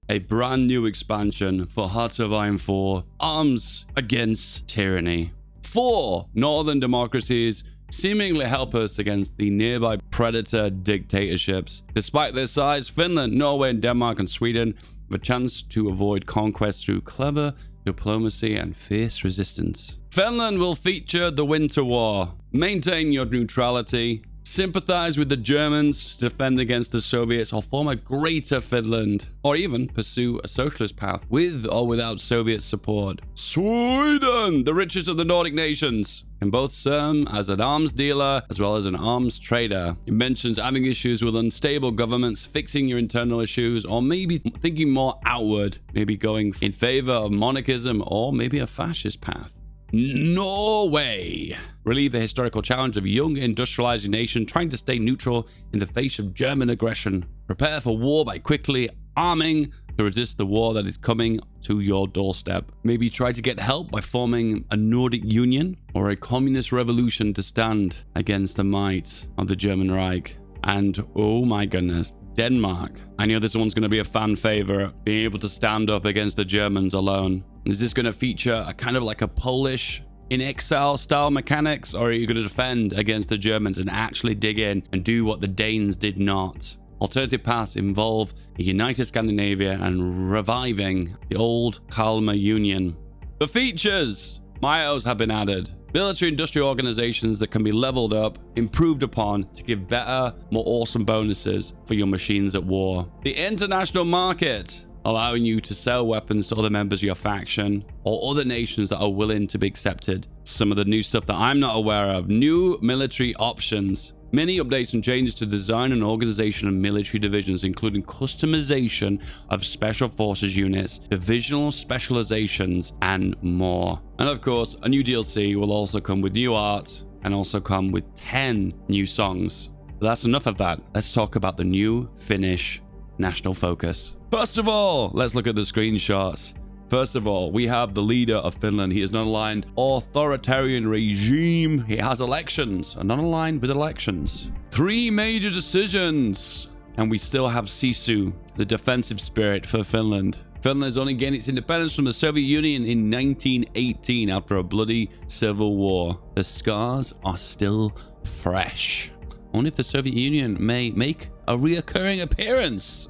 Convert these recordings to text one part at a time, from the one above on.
a brand new expansion for Heart of Iron 4, Arms Against Tyranny. 4 northern democracies seemingly helpless against the nearby predator dictatorships. Despite their size, Finland, Norway, and Denmark and Sweden have a chance to avoid conquest through clever diplomacy and fierce resistance. Finland will feature the Winter War. Maintain your neutrality, sympathize with the Germans, defend against the Soviets, or form a greater Finland, or even pursue a socialist path with or without Soviet support. Sweden, the richest of the Nordic nations, can both serve as an arms dealer as well as an arms trader. It mentions having issues with unstable governments, fixing your internal issues, or maybe thinking more outward, maybe going in favor of monarchism or maybe a fascist path. Norway. Relieve the historical challenge of a young industrializing nation trying to stay neutral in the face of German aggression. Prepare for war by quickly arming to resist the war that is coming to your doorstep. Maybe try to get help by forming a Nordic Union or a communist revolution to stand against the might of the German Reich. And oh my goodness, Denmark. I know this one's going to be a fan favorite, being able to stand up against the Germans alone. Is this going to feature a kind of like a Polish in exile style mechanics, or are you going to defend against the Germans and actually dig in and do what the Danes did not? Alternative paths involve a united Scandinavia and reviving the old Kalmar Union. The features. Myos have been added. Military industrial organizations that can be leveled up, improved upon to give better, more awesome bonuses for your machines at war. The international market, allowing you to sell weapons to other members of your faction or other nations that are willing to be accepted. Some of the new stuff that I'm not aware of. New military options. Many updates and changes to design and organization of military divisions, including customization of special forces units, divisional specializations, and more. And of course, a new DLC will also come with new art and also come with 10 new songs. But that's enough of that. Let's talk about the new Finnish national focus. First of all, let's look at the screenshots. First of all, we have the leader of Finland. He is not aligned authoritarian regime. He has elections, not aligned with elections. 3 major decisions. And we still have Sisu, the defensive spirit for Finland. Finland has only gained its independence from the Soviet Union in 1918 after a bloody civil war. The scars are still fresh. Only if the Soviet Union may make a reoccurring appearance.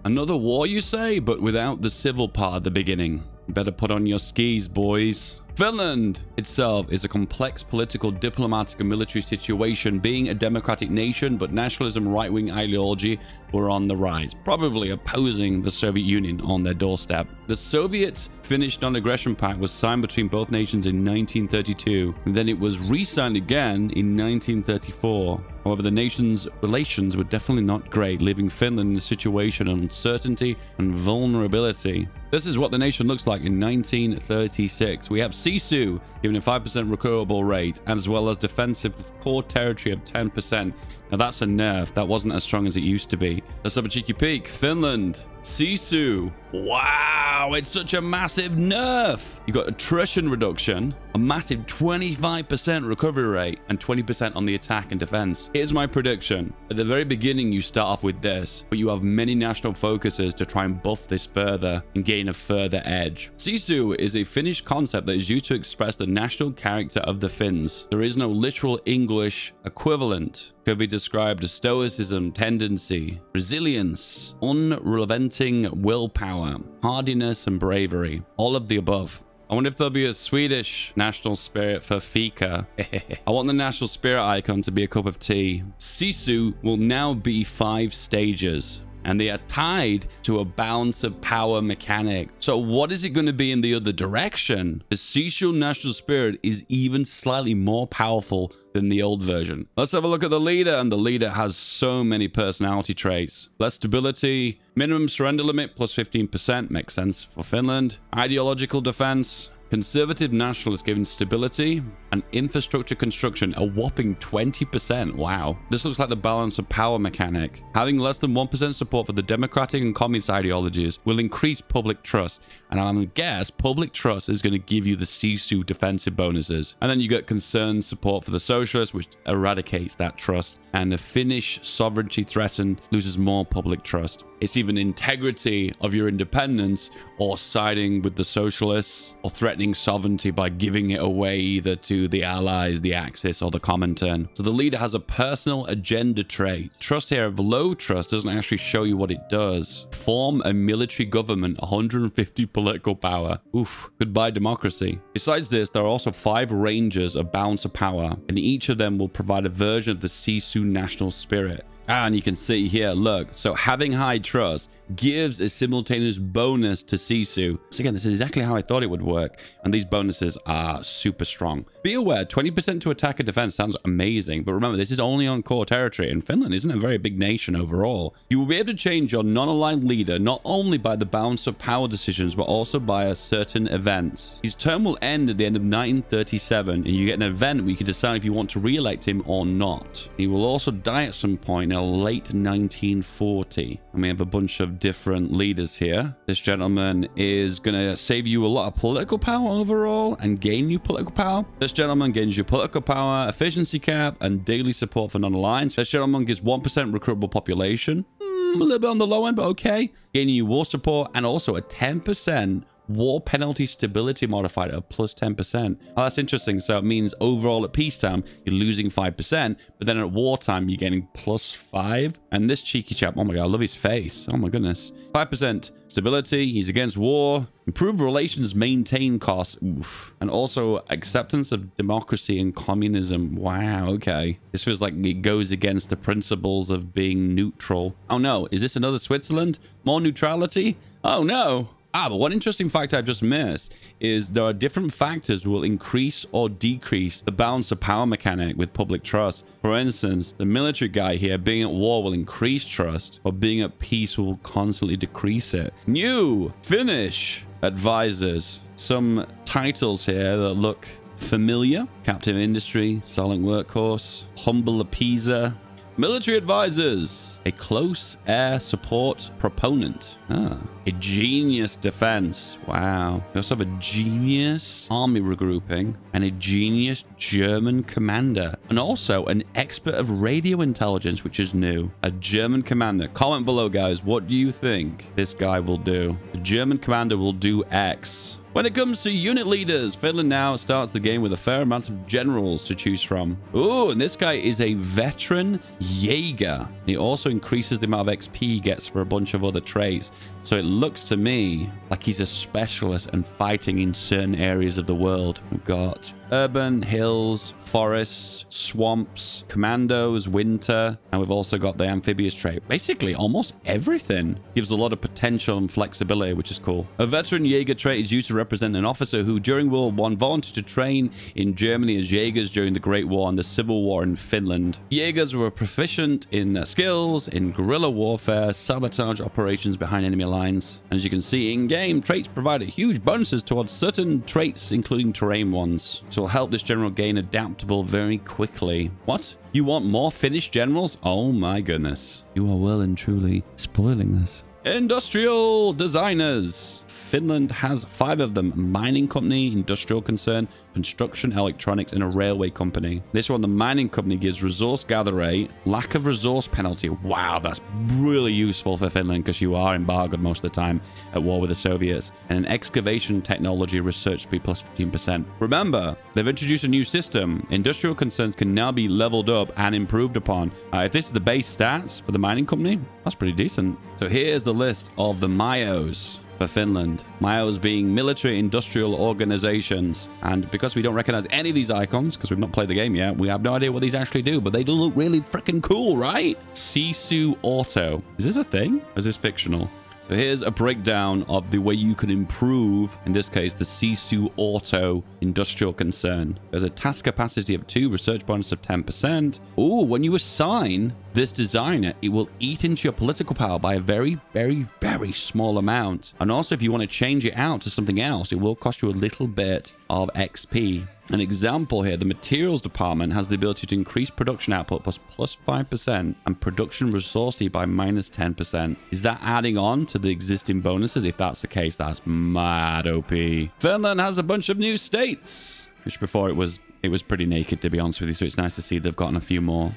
Another war, you say, but without the civil part at the beginning. Better put on your skis, boys. Finland itself is a complex political, diplomatic, and military situation, being a democratic nation, but nationalism, right-wing ideology were on the rise, probably opposing the Soviet Union on their doorstep. The Soviet-Finnish non-aggression pact was signed between both nations in 1932, and then it was re-signed again in 1934. However, the nations' relations were definitely not great, leaving Finland in a situation of uncertainty and vulnerability. This is what the nation looks like in 1936. We have Sisu given a 5% recoverable rate, as well as defensive core territory of 10%. Now that's a nerf. That wasn't as strong as it used to be. Let's have a cheeky peek. Finland. Sisu. Wow, it's such a massive nerf. You got attrition reduction, a massive 25% recovery rate, and 20% on the attack and defense. Here's my prediction. At the very beginning, you start off with this, but you have many national focuses to try and buff this further and gain a further edge. Sisu is a Finnish concept that is used to express the national character of the Finns. There is no literal English equivalent. Could be described as stoicism, tendency, resilience, unrelenting willpower, hardiness, and bravery. All of the above. I wonder if there'll be a Swedish national spirit for fika. I want the national spirit icon to be a cup of tea. Sisu will now be 5 stages, and they are tied to a balance of power mechanic. So what is it going to be in the other direction? The Sisu national spirit is even slightly more powerful than the old version. Let's have a look at the leader, and the leader has so many personality traits. Less stability, minimum surrender limit plus 15%, makes sense for Finland. Ideological defense, conservative nationalists giving stability, and infrastructure construction, a whopping 20%. Wow. This looks like the balance of power mechanic. Having less than 1% support for the democratic and communist ideologies will increase public trust. And I'm going to guess public trust is going to give you the Sisu defensive bonuses. And then you get concerned support for the socialists, which eradicates that trust And the Finnish sovereignty threatened loses more public trust. It's even integrity of your independence or siding with the socialists or threatening sovereignty by giving it away either to the Allies, the Axis, or the Comintern. So the leader has a personal agenda trait. Trust here of low trust doesn't actually show you what it does. Form a military government, 150 political power. Oof, goodbye democracy. Besides this, there are also 5 ranges of balance of power, and each of them will provide a version of the Sisu national spirit. And you can see here, look, so having high trust gives a simultaneous bonus to Sisu. So again, this is exactly how I thought it would work. And these bonuses are super strong. Be aware, 20% to attack and defense sounds amazing. But remember, this is only on core territory. And Finland isn't a very big nation overall. You will be able to change your non-aligned leader, not only by the balance of power decisions, but also by certain events. His term will end at the end of 1937. And you get an event where you can decide if you want to re-elect him or not. He will also die at some point in late 1940. And we have a bunch of different leaders here. This gentleman is going to save you a lot of political power overall and gain you political power. This gentleman gains you political power, efficiency cap, and daily support for non-aligned. This gentleman gives 1% recruitable population. A little bit on the low end, but okay. Gaining you war support and also a 10% war penalty stability modifier of plus 10%. Oh, that's interesting. So it means overall at peacetime, you're losing 5%, but then at wartime, you're getting plus 5. And this cheeky chap, oh my God, I love his face. Oh my goodness. 5% stability. He's against war. Improve relations, maintain costs. Oof. And also acceptance of democracy and communism. Wow, okay. This feels like it goes against the principles of being neutral. Oh no, is this another Switzerland? More neutrality? Oh no. But one interesting fact I've just missed is there are different factors will increase or decrease the balance of power mechanic with public trust. For instance, the military guy here being at war will increase trust, or being at peace will constantly decrease it. New Finnish advisors. Some titles here that look familiar. Captive industry, selling workhorse, humble appeaser. Military advisors, a close air support proponent. A genius defense. Wow. We also have a genius army regrouping and a genius German commander. And also an expert of radio intelligence, which is new. A German commander. Comment below, guys. What do you think this guy will do? The German commander will do X. When it comes to unit leaders, Finland now starts the game with a fair amount of generals to choose from. Ooh, and this guy is a veteran Jaeger. He also increases the amount of XP he gets for a bunch of other traits. So it looks to me like he's a specialist and fighting in certain areas of the world. We've got urban, hills, forests, swamps, commandos, winter, and we've also got the amphibious trait. Basically, almost everything gives a lot of potential and flexibility, which is cool. A veteran Jaeger trait is used to represent an officer who, during World War I, volunteered to train in Germany as Jaegers during the Great War and the Civil War in Finland. Jaegers were proficient in their skills, in guerrilla warfare, sabotage operations behind enemy lines. As you can see in-game, traits provide huge bonuses towards certain traits, including terrain ones. So will help this general gain adaptable very quickly. What? You want more Finnish generals? Oh my goodness. You are well and truly spoiling this. Industrial designers. Finland has 5 of them. Mining company, industrial concern, construction, electronics, and a railway company. This one, the mining company, gives resource gather rate, lack of resource penalty. Wow, that's really useful for Finland because you are embargoed most of the time at war with the Soviets. And an excavation technology research speed plus 15%. Remember, they've introduced a new system. Industrial concerns can now be leveled up and improved upon. If this is the base stats for the mining company, that's pretty decent. So here's the list of the MIOs for Finland. MIOs being military industrial organizations. And because we don't recognize any of these icons, because we've not played the game yet, we have no idea what these actually do, but they do look really freaking cool, right? Sisu Auto. Is this a thing? Or is this fictional? So here's a breakdown of the way you can improve, in this case, the Sisu Auto industrial concern. There's a task capacity of 2, research bonus of 10%. Ooh, when you assign this designer, it will eat into your political power by a very, very, very small amount. And also, if you want to change it out to something else, it will cost you a little bit of XP. An example here, the materials department has the ability to increase production output plus 5% and production resource by minus 10%. Is that adding on to the existing bonuses? If that's the case, that's mad OP. Finland has a bunch of new states, which before it was pretty naked, to be honest with you. So it's nice to see they've gotten a few more.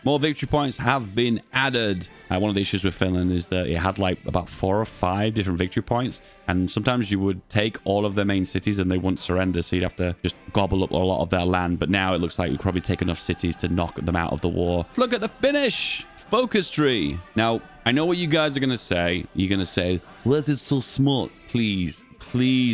More victory points have been added. One of the issues with Finland is that it had like about 4 or 5 different victory points, and sometimes you would take all of their main cities and they wouldn't surrender, so you'd have to just gobble up a lot of their land. But now it looks like we probably take enough cities to knock them out of the war. Look at the Finnish focus tree. Now, I know what you guys are going to say. You're going to say, why is it so small? Please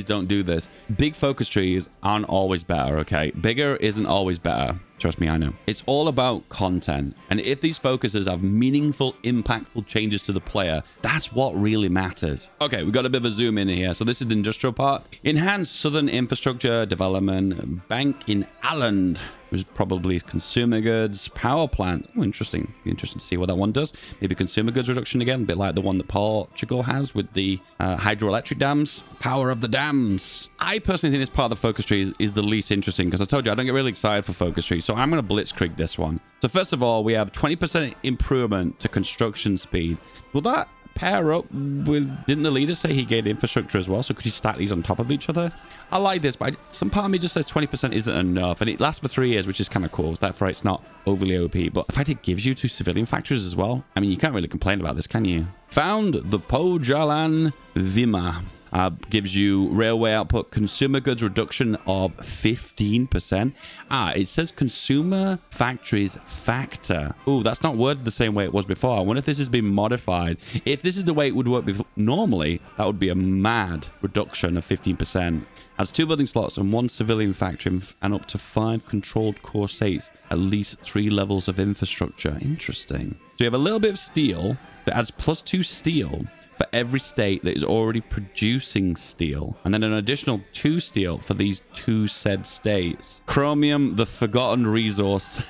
don't do this. Big focus trees aren't always better, okay? Bigger isn't always better. Trust me, I know. It's all about content. And if these focuses have meaningful, impactful changes to the player, that's what really matters. Okay, we've got a bit of a zoom in here. So this is the industrial part. Enhanced southern infrastructure development. Bank in Åland, which is probably consumer goods. Power plant. Oh, interesting. Be interesting to see what that one does. Maybe consumer goods reduction again, a bit like the one that Portugal has with the hydroelectric dams. Power of the dams. I personally think this part of the focus tree is the least interesting, because I told you I don't get really excited for focus trees. So I'm going to blitzkrieg this one. So first of all, we have 20% improvement to construction speed. Will that pair up with... Didn't the leader say he gained infrastructure as well? So could you stack these on top of each other? I like this, but some part of me just says 20% isn't enough. And it lasts for 3 years, which is kind of cool. Therefore, it's not overly OP. But the fact it gives you 2 civilian factories as well, I mean, you can't really complain about this, can you? Found the Pojalan Vima. Gives you railway output, consumer goods reduction of 15%. It says consumer factories factor. Oh, that's not worded the same way it was before. I wonder if this has been modified. If this is the way it would work normally, that would be a mad reduction of 15%. Has 2 building slots and 1 civilian factory and up to 5 controlled core states, at least 3 levels of infrastructure. Interesting. So you have a little bit of steel that adds +2 steel for every state that is already producing steel, and then an additional 2 steel for these 2 said states. Chromium, the forgotten resource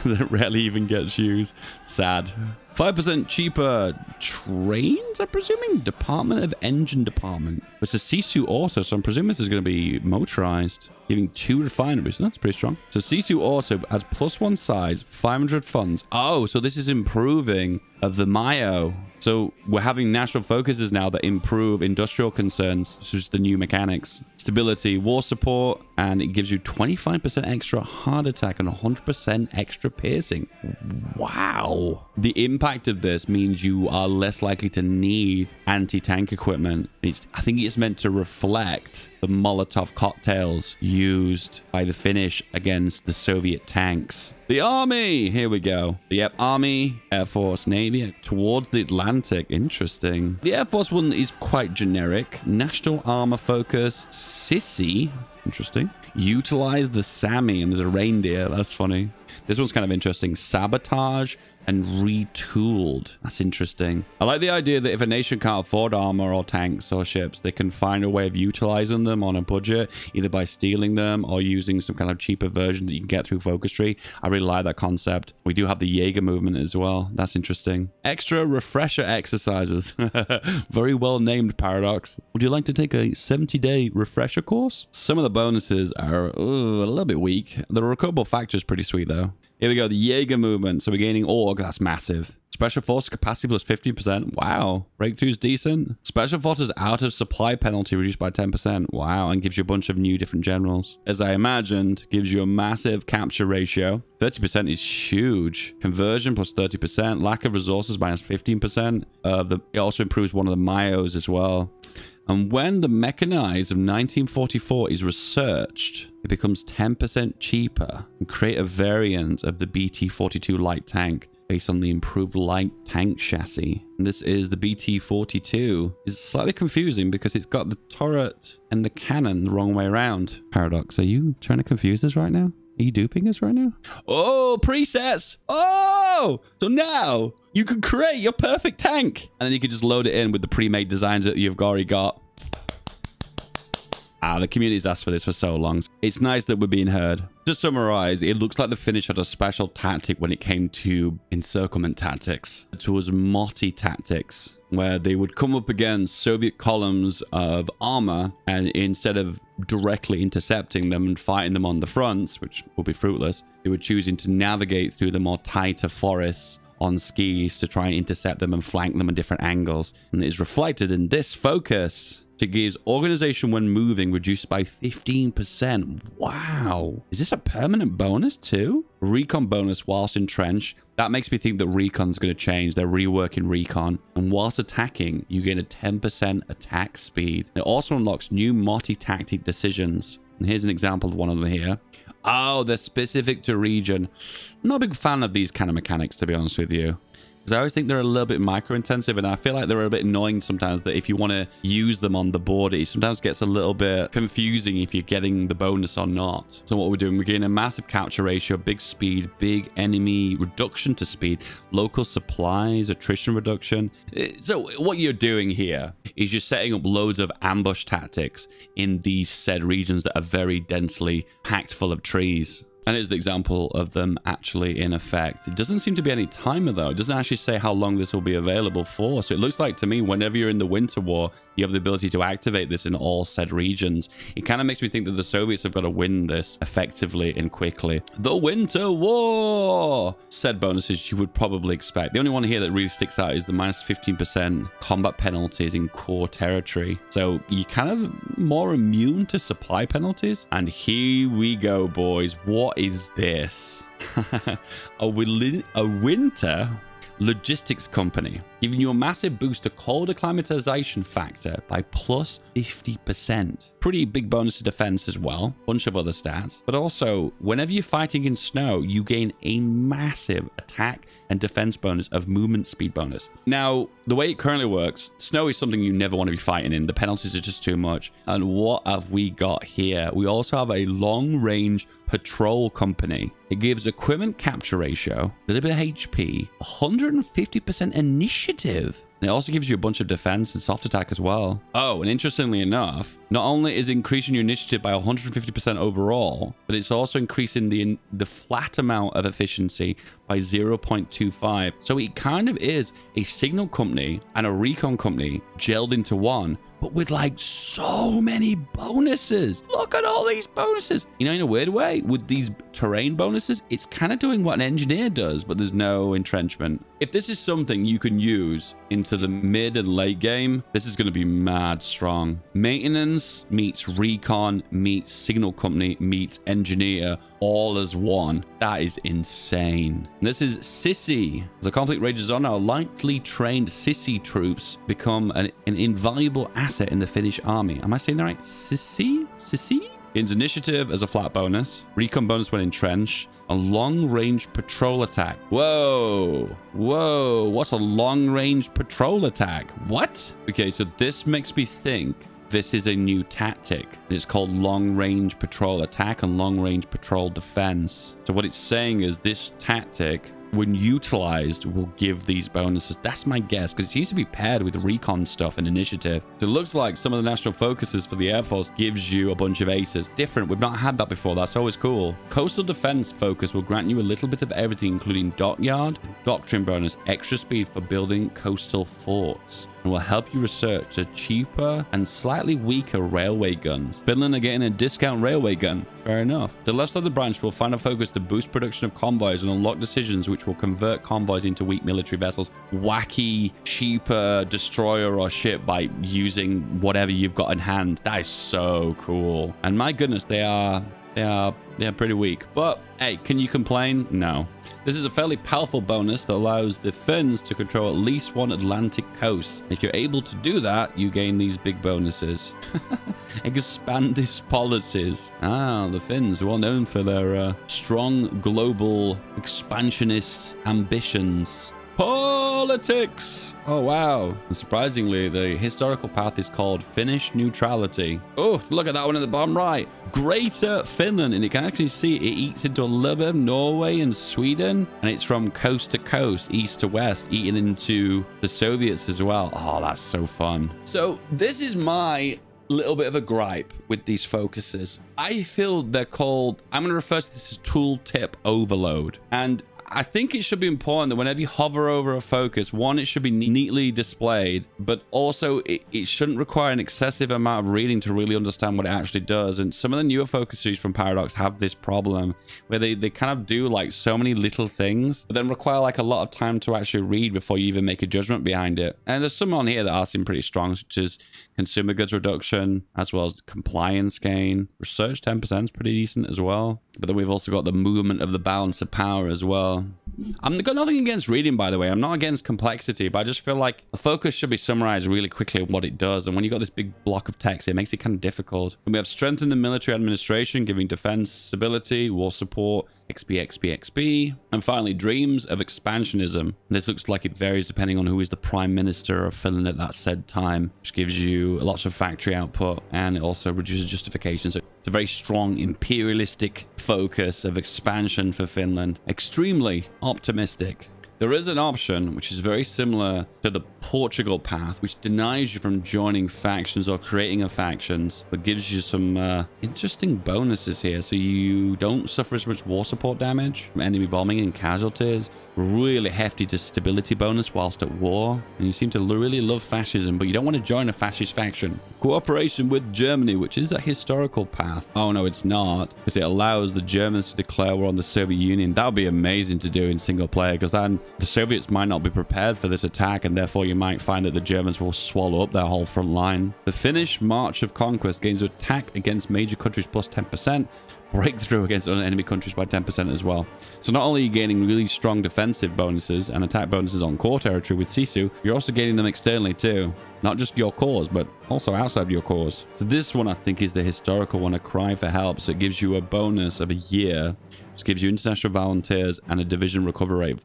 that rarely even gets used. Sad. 5% cheaper trains, I'm presuming? Department of Engine Department. It's a Sisu Auto, so I'm presuming this is going to be motorized. Giving 2 refineries. That's pretty strong. So Sisu Auto has +1 size, 500 funds. Oh, so this is improving of the Mayo. So we're having national focuses now that improve industrial concerns, such as the new mechanics. Stability, war support, and it gives you 25% extra heart attack and 100% extra piercing. Wow. The impact of this means you are less likely to need anti-tank equipment. I think it's meant to reflect the Molotov cocktails used by the Finnish against the Soviet tanks. The army, here we go. Yep, army, air force, navy, towards the Atlantic. Interesting. The air force one is quite generic. National armor focus, sissy. Interesting. Utilize the Sami, and there's a reindeer. That's funny. This one's kind of interesting. Sabotage and retooled. That's interesting. I like the idea that if a nation can't afford armor or tanks or ships, they can find a way of utilizing them on a budget, either by stealing them or using some kind of cheaper version that you can get through focus tree. I really like that concept. We do have the Jaeger movement as well. That's interesting. Extra refresher exercises. Very well named, Paradox. Would you like to take a 70-day refresher course? Some of the bonuses are a little bit weak. The recoverable factor is pretty sweet though. Here we go, the Jaeger movement. So we're gaining org. That's massive. Special Force capacity plus 50%. Wow. Breakthrough's decent. Special Forces out of supply penalty reduced by 10%. Wow. And gives you a bunch of new different generals. As I imagined, gives you a massive capture ratio. 30% is huge. Conversion plus 30%. Lack of resources minus 15%. It also improves one of the Mayos as well. And when the mechanized of 1944 is researched, it becomes 10% cheaper and create a variant of the BT-42 light tank based on the improved light tank chassis. And this is the BT-42. It's slightly confusing because it's got the turret and the cannon the wrong way around. Paradox, are you trying to confuse us right now? Are you duping us right now? Oh, presets! Oh! So now you can create your perfect tank. And then you can just load it in with the pre-made designs that you've already got. The community's asked for this for so long. It's nice that we're being heard. To summarize, it looks like the Finnish had a special tactic when it came to encirclement tactics. It was Motti tactics, where they would come up against Soviet columns of armor, and instead of directly intercepting them and fighting them on the fronts, which would be fruitless, they were choosing to navigate through the more tighter forests on skis to try and intercept them and flank them at different angles. And it is reflected in this focus. So it gives organization when moving reduced by 15%. Wow. Is this a permanent bonus too? Recon bonus whilst entrenched. That makes me think that recon's going to change. They're reworking recon. And whilst attacking, you gain a 10% attack speed. It also unlocks new multi-tactic decisions. And here's an example of one of them here. Oh, they're specific to region. I'm not a big fan of these kind of mechanics, to be honest with you. Because I always think they're a little bit micro-intensive, and I feel like they're a bit annoying sometimes, that if you want to use them on the board, it sometimes gets a little bit confusing if you're getting the bonus or not. So what we're doing, we're getting a massive capture ratio, big speed, big enemy reduction to speed, local supplies, attrition reduction. So what you're doing here is you're setting up loads of ambush tactics in these said regions that are very densely packed full of trees. And it's the example of them actually in effect. It doesn't seem to be any timer though. It doesn't actually say how long this will be available for. So it looks like to me, whenever you're in the winter war, you have the ability to activate this in all said regions. It kind of makes me think that the Soviets have got to win this effectively and quickly. The winter war! Said bonuses you would probably expect. The only one here that really sticks out is the minus 15% combat penalties in core territory. So you're kind of more immune to supply penalties. And here we go, boys. What is this? a winter logistics company giving you a massive boost to cold acclimatization factor by plus 50%. Pretty big bonus to defense as well. Bunch of other stats. But also, whenever you're fighting in snow, you gain a massive attack and defense bonus of movement speed bonus. Now, the way it currently works, snow is something you never want to be fighting in. The penalties are just too much. And what have we got here? We also have a long-range patrol company. It gives equipment capture ratio, a little bit of HP, 150% initiative. And it also gives you a bunch of defense and soft attack as well. Oh, and interestingly enough, not only is increasing your initiative by 150% overall, but it's also increasing the flat amount of efficiency by 0.25. So it kind of is a signal company and a recon company gelled into one, but with like so many bonuses. Look at all these bonuses. You know, in a weird way, with these terrain bonuses, it's kind of doing what an engineer does, but there's no entrenchment. If this is something you can use into the mid and late game, this is going to be mad strong. Maintenance meets recon meets signal company meets engineer all as one. That is insane. This is Sissy. As the conflict rages on, our lightly trained Sissy troops become an invaluable asset in the Finnish army. Am I saying that right? Sissy? Sissy? Gains initiative as a flat bonus, recon bonus when entrenched, a long-range patrol attack. Whoa. Whoa. What's a long-range patrol attack? What? Okay, so this makes me think this is a new tactic. It's called long-range patrol attack and long-range patrol defense. So what it's saying is this tactic, when utilized, will give these bonuses. That's my guess, because it seems to be paired with recon stuff and initiative. So it looks like some of the national focuses for the Air Force gives you a bunch of aces. Different. We've not had that before. That's always cool. Coastal defense focus will grant you a little bit of everything, including dockyard, doctrine bonus, extra speed for building coastal forts, and will help you research a cheaper and slightly weaker railway guns. Finland are getting a discount railway gun. Fair enough. The left side of the branch will find a focus to boost production of convoys and unlock decisions which will convert convoys into weak military vessels. Wacky, cheaper destroyer or ship by using whatever you've got in hand. That is so cool. And my goodness, they're pretty weak. But hey, can you complain? No. This is a fairly powerful bonus that allows the Finns to control at least one Atlantic coast. If you're able to do that, you gain these big bonuses. Expand these policies. Ah, the Finns, well known for their strong global expansionist ambitions. Politics! Oh, wow. And surprisingly, the historical path is called Finnish neutrality. Oh, look at that one at the bottom right. Greater Finland. And you can actually see it eats into a little bit of Norway and Sweden. And it's from coast to coast, east to west, eating into the Soviets as well. Oh, that's so fun. So this is my little bit of a gripe with these focuses. I feel they're called, I'm going to refer to this as tooltip overload. And I think it should be important that whenever you hover over a focus, one, it should be neatly displayed, but also it shouldn't require an excessive amount of reading to really understand what it actually does. And some of the newer focuses from Paradox have this problem where they kind of do like so many little things, but then require like a lot of time to actually read before you even make a judgment behind it. And there's some on here that are seem pretty strong, such as consumer goods reduction, as well as compliance gain. Research 10% is pretty decent as well. But then we've also got the movement of the balance of power as well. I've got nothing against reading, by the way. I'm not against complexity, but I just feel like a focus should be summarized really quickly on what it does. And when you've got this big block of text, it makes it kind of difficult. And we have strengthen the military administration, giving defense stability, war support, XP, XP, XP. And finally, dreams of expansionism. This looks like it varies depending on who is the prime minister of Finland at that said time, which gives you lots of factory output, and it also reduces justification. So it's a very strong imperialistic focus of expansion for Finland. Extremely optimistic. There is an option which is very similar to the Portugal path, which denies you from joining factions or creating a factions, but gives you some interesting bonuses here. So you don't suffer as much war support damage from enemy bombing and casualties. Really hefty stability bonus whilst at war. And you seem to really love fascism, but you don't want to join a fascist faction. Cooperation with Germany, which is a historical path. Oh no, it's not, because it allows the Germans to declare war on the Soviet Union. That would be amazing to do in single player, because then the Soviets might not be prepared for this attack, and therefore you might find that the Germans will swallow up their whole front line. The Finnish March of Conquest gains attack against major countries plus 10%. Breakthrough against other enemy countries by 10% as well. So not only are you gaining really strong defensive bonuses and attack bonuses on core territory with Sisu, you're also gaining them externally too. Not just your cores, but also outside your cores. So this one I think is the historical one, a cry for help. So it gives you a bonus of a year, which gives you international volunteers and a division recovery rate.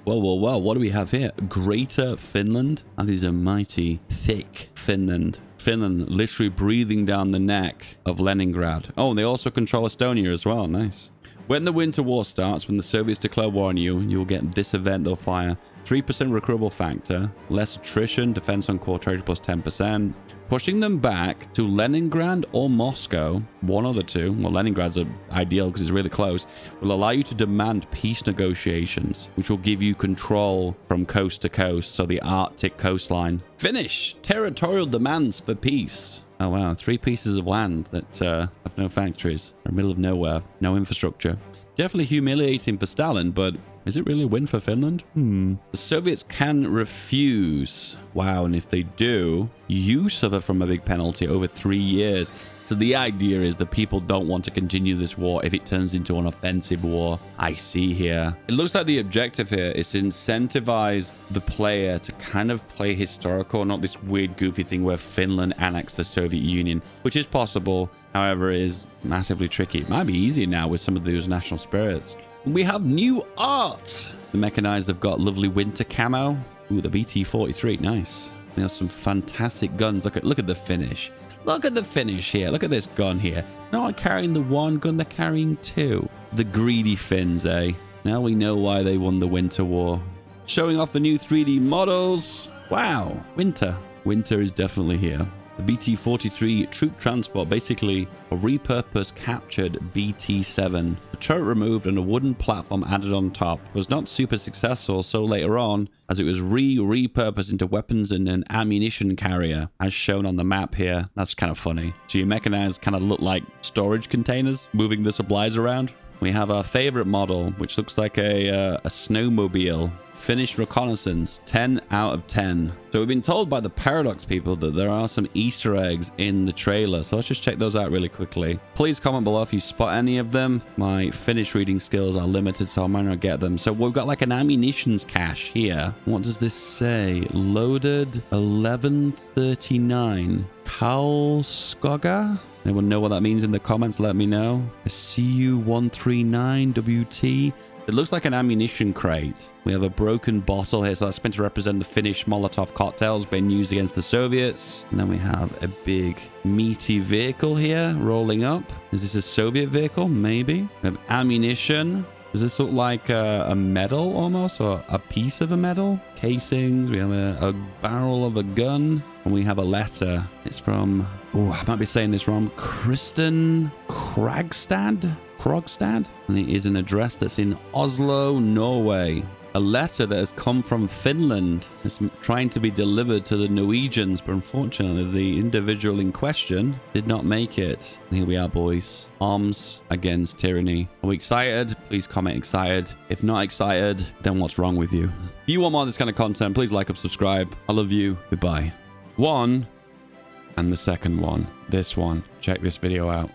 Well, what do we have here? Greater Finland. That is a mighty thick Finland. Finland literally breathing down the neck of Leningrad. Oh, and they also control Estonia as well. Nice. When the winter war starts, when the Soviets declare war on you, you'll get this event. They'll fire 3% recruitable factor, less attrition, defense on core territory plus 10%. Pushing them back to Leningrad or Moscow, one of the two, well, Leningrad's ideal because it's really close, will allow you to demand peace negotiations, which will give you control from coast to coast, so the Arctic coastline. Finish territorial demands for peace. Oh wow, 3 pieces of land that have no factories, in the middle of nowhere, no infrastructure. Definitely humiliating for Stalin, but is it really a win for Finland? The Soviets can refuse. Wow, and if they do, you suffer from a big penalty over 3 years. So the idea is that people don't want to continue this war if it turns into an offensive war. I see here. It looks like the objective here is to incentivize the player to kind of play historical, not this weird goofy thing where Finland annexed the Soviet Union, which is possible. However, it is massively tricky. It might be easier now with some of those national spirits. We have new art. The mechanized have got lovely winter camo. Ooh, the BT-43, nice. They have some fantastic guns. Look at the finish. Look at the finish here. Look at this gun here. They're not carrying the one gun, they're carrying 2. The greedy Finns, eh? Now we know why they won the Winter War. Showing off the new 3D models. Wow, winter. Winter is definitely here. The BT-43 troop transport, basically a repurposed captured BT-7. The turret removed and a wooden platform added on top. It was not super successful, so later on, as it was repurposed into weapons and an ammunition carrier, as shown on the map here. That's kind of funny. So your mechanized kind of look like storage containers, moving the supplies around. We have our favorite model, which looks like a snowmobile. Finnish reconnaissance, 10 out of 10. So we've been told by the Paradox people that there are some Easter eggs in the trailer. So let's just check those out really quickly. Please comment below if you spot any of them. My Finnish reading skills are limited, so I might not get them. So we've got like an ammunitions cache here. What does this say? Loaded 1139. Karlskoga? Anyone know what that means in the comments? Let me know. A CU-139WT. It looks like an ammunition crate. We have a broken bottle here, so that's meant to represent the Finnish Molotov cocktails being used against the Soviets. And then we have a big meaty vehicle here rolling up. Is this a Soviet vehicle? Maybe. We have ammunition. Does this look like a medal almost, or a piece of a medal? Casings. We have a barrel of a gun. And we have a letter. It's from, oh, I might be saying this wrong, Kristen Kragstad? Krogstad, and it is an address that's in Oslo, Norway. A letter that has come from Finland is trying to be delivered to the Norwegians, but unfortunately the individual in question did not make it. And here we are, boys. Arms against tyranny. Are we excited? Please comment excited. If not excited, then what's wrong with you? If you want more of this kind of content, please like and subscribe. I love you. Goodbye. One, and the second one. This one. Check this video out.